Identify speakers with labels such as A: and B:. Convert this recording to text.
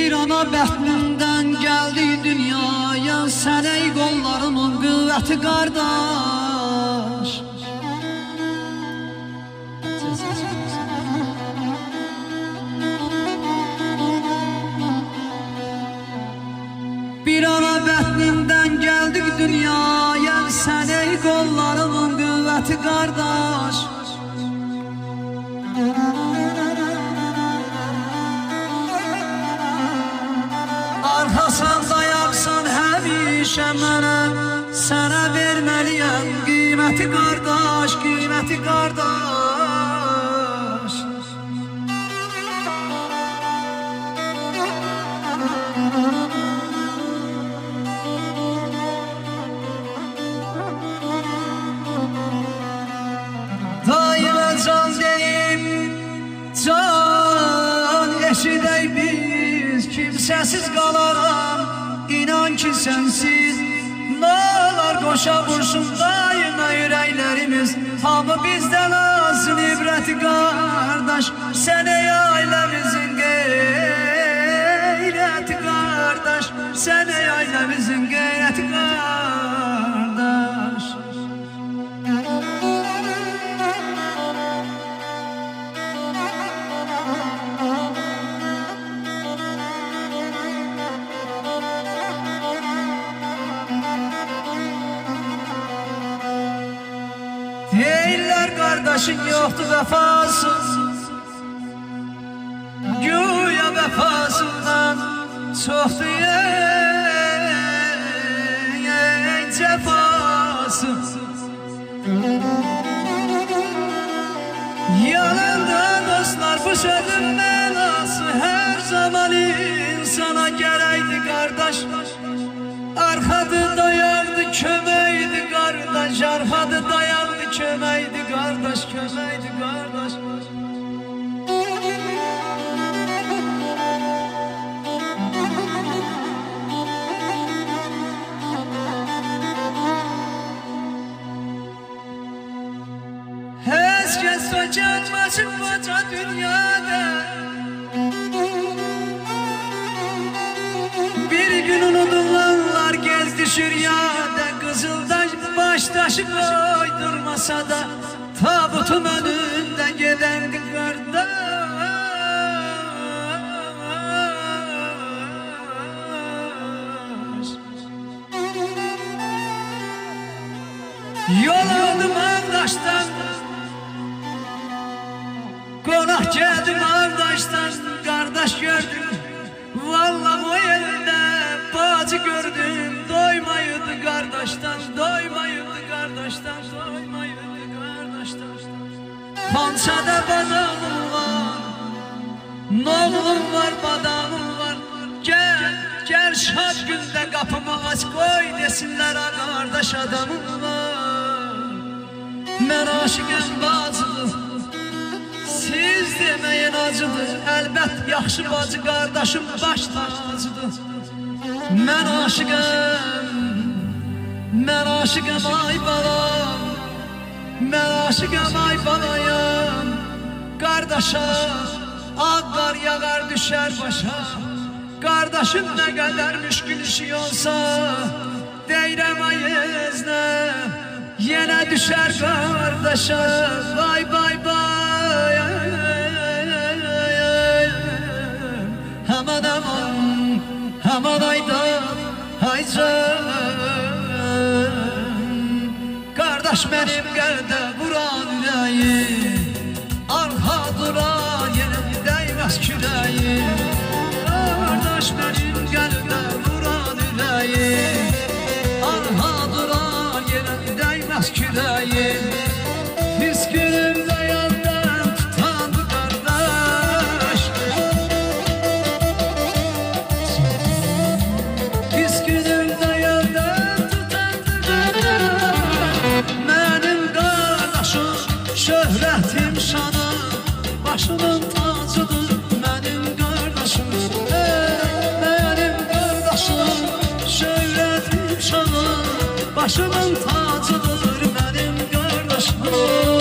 A: Bir ana bətnindən gəldi dünyaya, sən ey qollarımın qüvvəti qardaş. Bir ana bətnindən gəldik dünyaya, sən ey qollarımın qüvvəti qardaş. Arxasan dayaqsan həmişə mənə, sənə verməliyəm qiyməti qardaş, qiyməti qardaş. Daima can deyim, can eşidək biz, kimsəsiz qalaram, inan ki sənsiz. Nələr qoşa vursun daima ürəklərimiz, hamı bizdən alsın ibrəti qardaş. Sən ey ailəmizin qeyrəti qardaş, sən ey ailəmizin qeyrəti qardaş. Deyirlər qardaşın yoxdur vəfasız, güya vəfasından çoxdur cəfasız. Yanında dostlar bu sözün mənası, hər zaman insana gərəkdi qardaş. Arxadı dayandı köməkdi qardaş, arxadı dayandı köməkdi qardaş, köməkdi qardaş. Heç kəs sökəlməsin qoca dünyada, bir gün unudulanlar gez düşür yada. Qızıldaş baş taşı koydurmasa da, tabutum önündə gedəndi qardaş. Yol aldım Ağdaşdan, qonaq gəldim Ağdaşdan, qardaş gördüm. Vallahi bu yerdə bacı gördüm, doymayıdı qardaşdan, doymayıdı qardaşdan, doymayıdı qardaşdan. Xonçada badamım var, noğlum var, badamım var. Gəl, gəl şad gündə qapımı aç, qoy desinlər ha qardaş adamım var. Mən aşıqəm bacıdır, siz deməyin acıdır, əlbət yaxşı bacı qardaşım baş tacıdır. Mən aşıqəm ay balam, mən aşıqəm ay balayam. Qardaşa ağ qar yağar düşər başa, qardaşım nə qədər müşkül işi olsa, deyirəm ay eznə, yenə düşər qardaşa. Vay vay vay, aman aman, aman ayda haycan. Qardaş mənim qəldə vuran ürəyi, arxa duran yenə dəyməz küləyi. Qardaş mənim qəldə vuran ürəyi, arxa duran yenə dəyməz küləyi. Pis günümdə yandan tutandı qardaş, pis günümdə yandan tutandı qardaş. Mənim qardaşım şöhrətim şanım, başımın tacıdır mənim qardaşım. Mənim qardaşım şöhrətim şanım, başımın tacıdır mənim qardaşım.